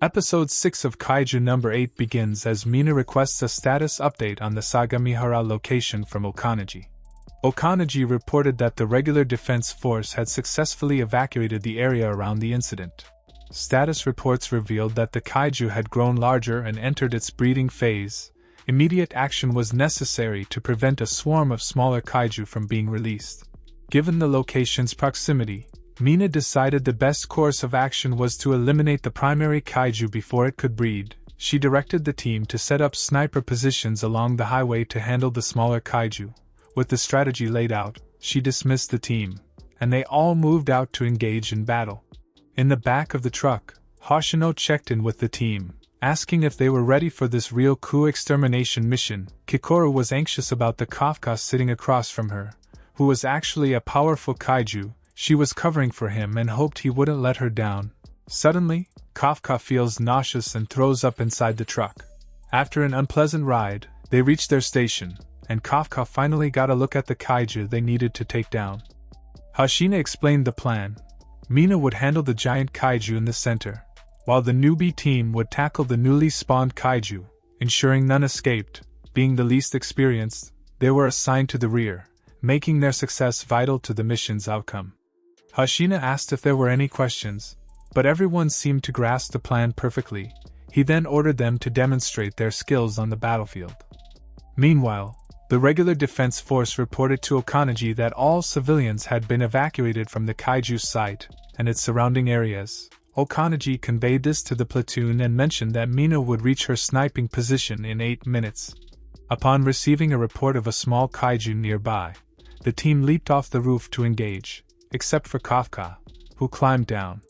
Episode 6 of Kaiju number 8 begins as Mina requests a status update on the Sagamihara location from Okaneji. Okaneji reported that the regular defense force had successfully evacuated the area around the incident. Status reports revealed that the kaiju had grown larger and entered its breeding phase. Immediate action was necessary to prevent a swarm of smaller kaiju from being released. Given the location's proximity, Mina decided the best course of action was to eliminate the primary kaiju before it could breed. She directed the team to set up sniper positions along the highway to handle the smaller kaiju. With the strategy laid out, she dismissed the team, and they all moved out to engage in battle. In the back of the truck, Hoshino checked in with the team, asking if they were ready for this real coup extermination mission. Kikoru was anxious about the Kafka sitting across from her, who was actually a powerful kaiju. She was covering for him and hoped he wouldn't let her down. Suddenly, Kafka feels nauseous and throws up inside the truck. After an unpleasant ride, they reached their station, and Kafka finally got a look at the kaiju they needed to take down. Hoshino explained the plan. Mina would handle the giant kaiju in the center, while the newbie team would tackle the newly spawned kaiju, ensuring none escaped. Being the least experienced, they were assigned to the rear, making their success vital to the mission's outcome. Hoshino asked if there were any questions, but everyone seemed to grasp the plan perfectly. He then ordered them to demonstrate their skills on the battlefield. Meanwhile, the regular defense force reported to Okaneji that all civilians had been evacuated from the kaiju site and its surrounding areas. Okaneji conveyed this to the platoon and mentioned that Mina would reach her sniping position in 8 minutes. Upon receiving a report of a small kaiju nearby, the team leaped off the roof to engage, except for Kafka, who climbed down.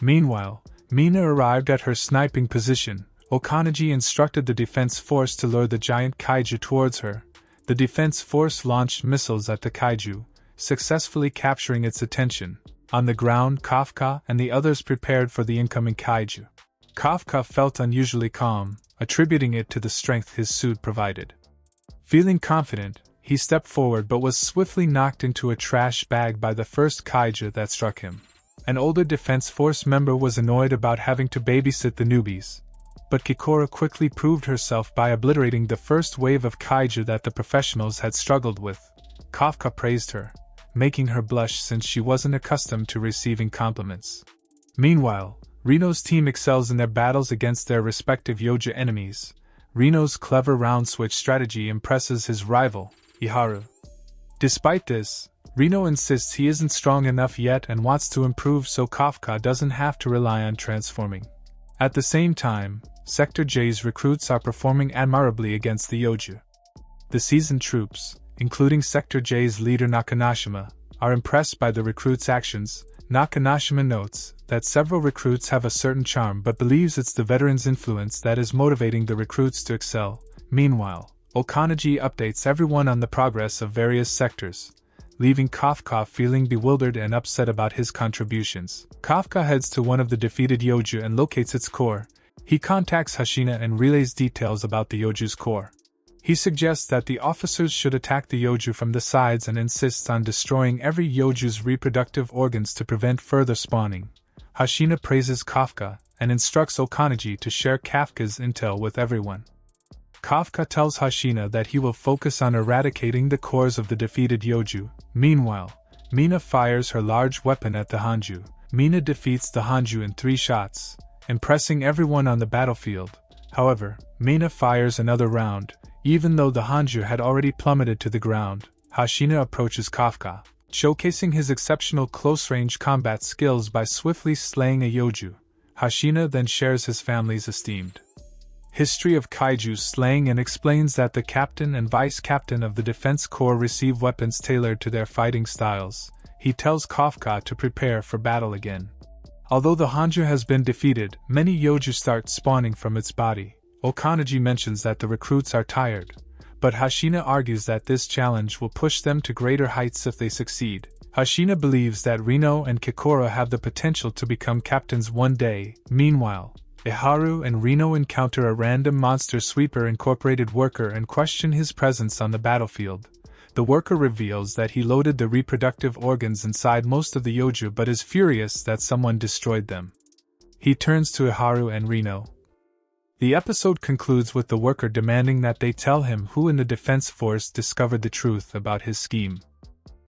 Meanwhile, Mina arrived at her sniping position. Okaneji instructed the defense force to lure the giant kaiju towards her. The defense force launched missiles at the kaiju, successfully capturing its attention. On the ground, Kafka and the others prepared for the incoming kaiju. Kafka felt unusually calm, attributing it to the strength his suit provided. Feeling confident, he stepped forward but was swiftly knocked into a trash bag by the first kaiju that struck him. An older defense force member was annoyed about having to babysit the newbies, but Kikoru quickly proved herself by obliterating the first wave of kaiju that the professionals had struggled with. Kafka praised her, making her blush since she wasn't accustomed to receiving compliments. Meanwhile, Reno's team excels in their battles against their respective Yoja enemies. Reno's clever round switch strategy impresses his rival, Iharu. Despite this, Reno insists he isn't strong enough yet and wants to improve so Kafka doesn't have to rely on transforming. At the same time, Sector J's recruits are performing admirably against the Yoju. The seasoned troops, including Sector J's leader Nakanashima, are impressed by the recruits' actions. Nakanashima notes that several recruits have a certain charm but believes it's the veterans' influence that is motivating the recruits to excel. Meanwhile, Okaneji updates everyone on the progress of various sectors, leaving Kafka feeling bewildered and upset about his contributions. Kafka heads to one of the defeated Yoju and locates its core. He contacts Hoshino and relays details about the Yoju's core. He suggests that the officers should attack the Yoju from the sides and insists on destroying every Yoju's reproductive organs to prevent further spawning. Hoshino praises Kafka and instructs Okaneji to share Kafka's intel with everyone. Kafka tells Hoshino that he will focus on eradicating the cores of the defeated Yoju. Meanwhile, Mina fires her large weapon at the Hanju. Mina defeats the Hanju in 3 shots, impressing everyone on the battlefield. However, Mina fires another round. Even though the Hanju had already plummeted to the ground, Hoshino approaches Kafka, showcasing his exceptional close-range combat skills by swiftly slaying a Yoju. Hoshino then shares his family's esteemed history of kaiju slaying and explains that the captain and vice-captain of the defense corps receive weapons tailored to their fighting styles. He tells Kafka to prepare for battle again. Although the Hanju has been defeated, many Yoju start spawning from its body. Okaneji mentions that the recruits are tired, but Hoshino argues that this challenge will push them to greater heights if they succeed. Hoshino believes that Reno and Kikoru have the potential to become captains one day. Meanwhile, Iharu and Reno encounter a random monster sweeper incorporated worker and question his presence on the battlefield. The worker reveals that he loaded the reproductive organs inside most of the Yoju but is furious that someone destroyed them. He turns to Iharu and Reno. The episode concludes with the worker demanding that they tell him who in the defense force discovered the truth about his scheme.